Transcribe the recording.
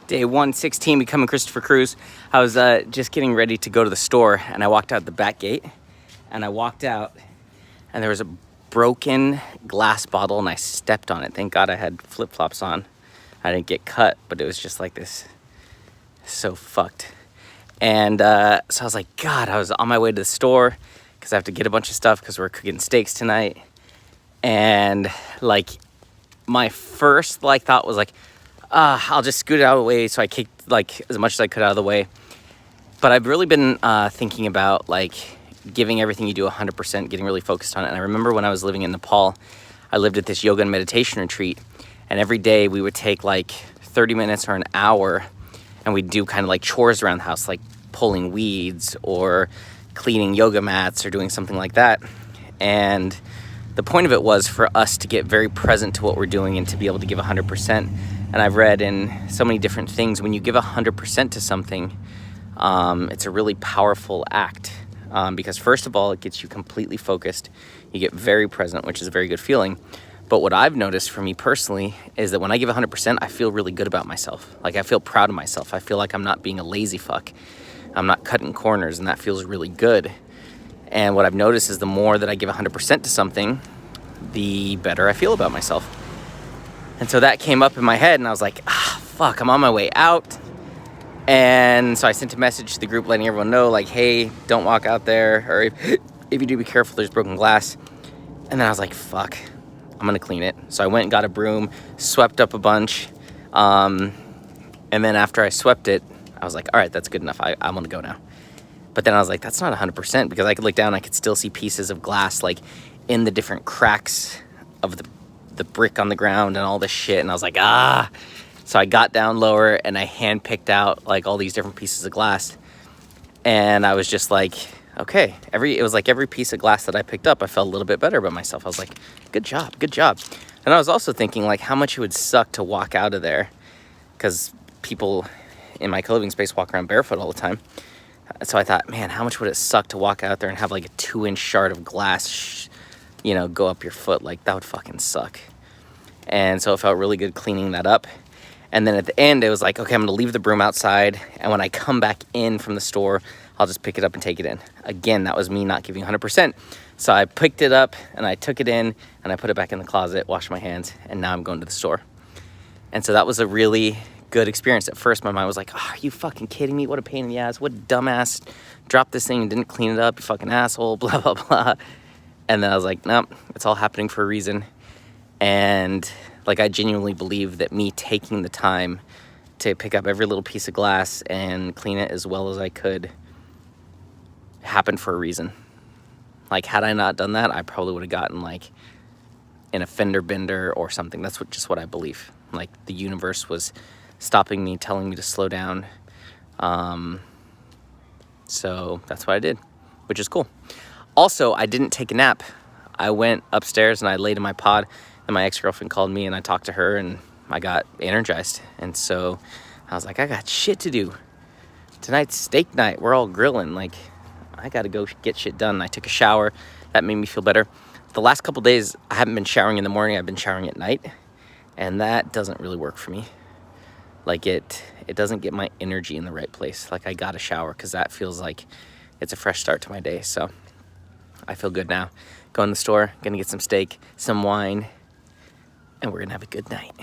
Day 116, becoming Christopher Cruz. I was just getting ready to go to the store, and I walked out the back gate, and I walked out, and there was a broken glass bottle, and I stepped on it. Thank God I had flip-flops on. I didn't get cut, but it was just like this, so fucked. And so I was like, God, I was on my way to the store, because I have to get a bunch of stuff, because we're cooking steaks tonight. And like, my first thought was like, I'll just scoot it out of the way. So I kicked as much as I could out of the way. But I've really been thinking about giving everything you do 100%, getting really focused on it. And I remember when I was living in Nepal, I lived at this yoga and meditation retreat. And every day we would take 30 minutes or an hour, and we'd do kind of chores around the house, like pulling weeds or cleaning yoga mats or doing something like that. And the point of it was for us to get very present to what we're doing and to be able to give 100%. And I've read in so many different things, when you give 100% to something, it's a really powerful act. Because first of all, it gets you completely focused. You get very present, which is a very good feeling. But what I've noticed for me personally is that when I give 100%, I feel really good about myself. I feel proud of myself. I feel like I'm not being a lazy fuck. I'm not cutting corners, and that feels really good. And what I've noticed is the more that I give 100% to something, the better I feel about myself. And so that came up in my head, and I was like, fuck, I'm on my way out. And so I sent a message to the group letting everyone know, hey, don't walk out there, or if you do, be careful, there's broken glass. And then I was like, fuck, I'm gonna clean it. So I went and got a broom, swept up a bunch. And then after I swept it, I was like, all right, that's good enough. I'm gonna go now. But then I was like, that's not 100%, because I could look down, I could still see pieces of glass in the different cracks of the brick on the ground and all this shit. And I was like, So I got down lower, and I hand picked out all these different pieces of glass. And I was just like, okay, it was every piece of glass that I picked up, I felt a little bit better about myself. I was like, good job. And I was also thinking how much it would suck to walk out of there, because people in my co-living space walk around barefoot all the time. So I thought, man, how much would it suck to walk out there and have a 2-inch shard of glass, go up your foot? That would fucking suck. And so it felt really good cleaning that up. And then at the end, it was okay, I'm gonna leave the broom outside, and when I come back in from the store, I'll just pick it up and take it in. Again, that was me not giving 100%. So I picked it up, and I took it in, and I put it back in the closet, washed my hands, and now I'm going to the store. And so that was a really good experience. At first, my mind was like, are you fucking kidding me? What a pain in the ass. What a dumbass. Dropped this thing and didn't clean it up, you fucking asshole, blah, blah, blah. And then I was like, nope, it's all happening for a reason. And I genuinely believe that me taking the time to pick up every little piece of glass and clean it as well as I could happened for a reason. Had I not done that, I probably would have gotten in a fender bender or something. That's just what I believe. The universe was stopping me, telling me to slow down. So that's what I did, which is cool. Also, I didn't take a nap. I went upstairs and I laid in my pod, and my ex-girlfriend called me, and I talked to her, and I got energized. And so I was like, I got shit to do. Tonight's steak night. We're all grilling. I got to go get shit done. I took a shower. That made me feel better. The last couple days, I haven't been showering in the morning. I've been showering at night, and that doesn't really work for me. It doesn't get my energy in the right place. I got to shower, because that feels like it's a fresh start to my day. So I feel good now. Going to the store, gonna get some steak, some wine, and we're gonna have a good night.